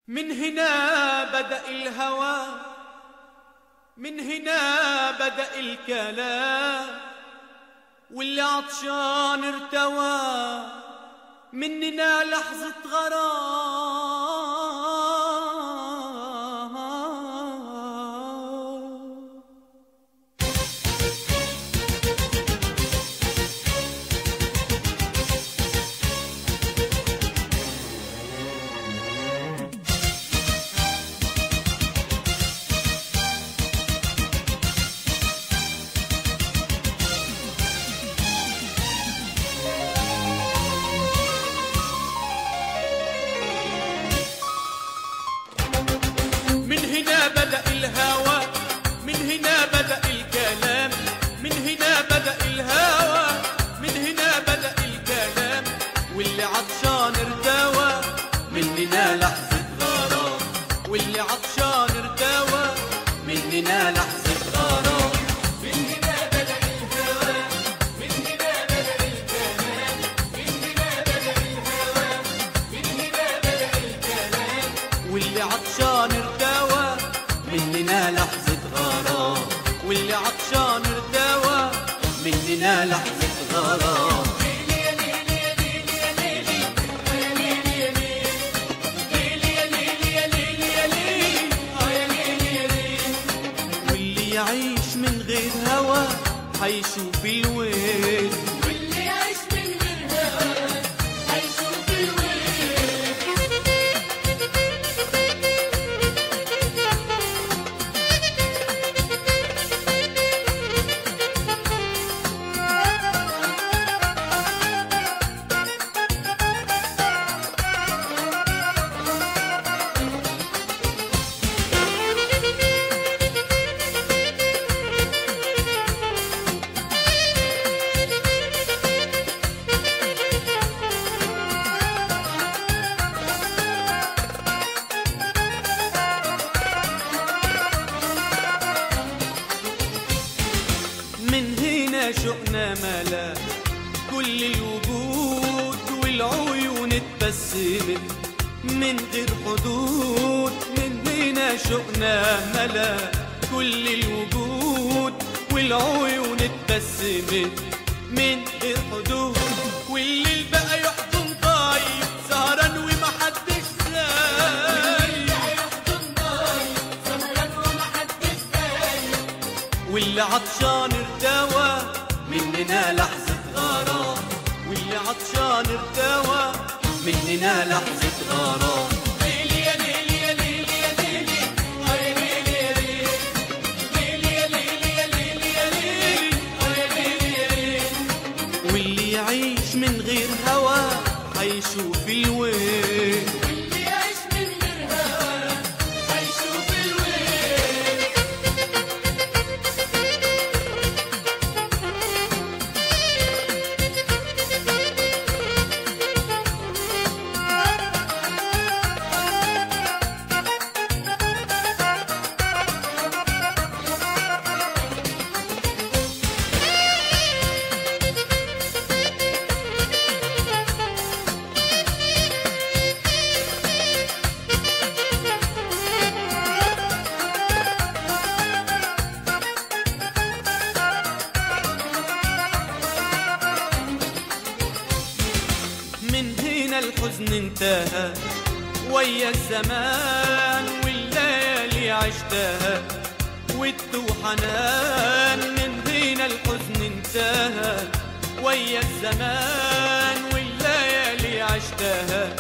من هنا بدأ الهوى، من هنا بدأ الكلام، واللي عطشان ارتوى مننا لحظة غرام. من هنا بدأ الهوى، من هنا بدأ الكلام، من هنا بدأ الهوى، من هنا بدأ الكلام، واللي عطشان ارتوى مننا لحظة غرام، واللي عطشان ارتوى مننا لحظة غرام. من هنا بدأ الهوى، من هنا بدأ الكلام، من هنا بدأ الهوى، من هنا بدأ الكلام، واللي عطشان ارتوى مننا لحظة غرام، واللي عطشان ارتوى مننا لحظة غرام. واللي يعيش من غير هوى حيشوف الويل، واللي يعيش من غير هوى حيشوف الويل. من هنا شوقنا ملا كل الوجود، والعيون اتبسمت من غير حدود. من هنا شوقنا ملا كل الوجود، والعيون اتبسمت من غير حدود، والليل بقى يحضن طيب سهران ومحدش سايب، واللي عطشان ارتوى مننا لحظة غرام، واللي عطشان ارتوى مننا لحظة غرام. ليلي يا ليلي يا ليلي يا ليلي يا ليلي يا ليلي يا ليلي يا ليلي يا ليلي يا ليلي، واللي يعيش من غير هوى حيشوف الويل، واللي يعيش من غير هوى حيشوف الويل. من هنا الحزن انتهى ويا الزمان، والليالي عشتها ود وحنان. من هنا الحزن انتهى ويا الزمان، والليالي عشتها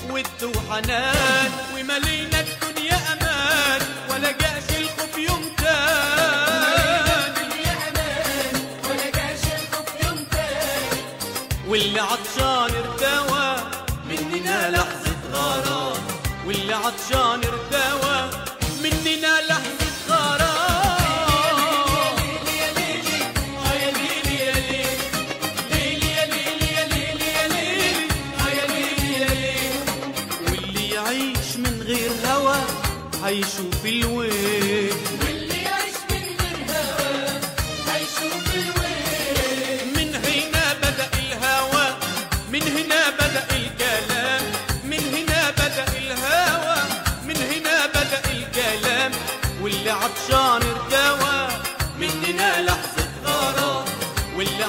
ود وحنان، وملينا الدنيا امان ولا جاش الخوف يوم تاني، واللي عطشان ارتوى مننا لحظة غرام، واللي عطشان ارتوى مننا لحظة غرام. ليلي يا ليلي يا ليلي يا ليلي يا ليلي يا ليلي يا ليلي يا ليلي يا ليلي، واللي يعيش من غير هوى حيشوف الويل، واللي يعيش من غير هوى حيشوف الويل. من هنا بدأ الهوى، من هنا بدأ الكلام، من هنا بدأ الهوى مننا لحظة غرام، واللي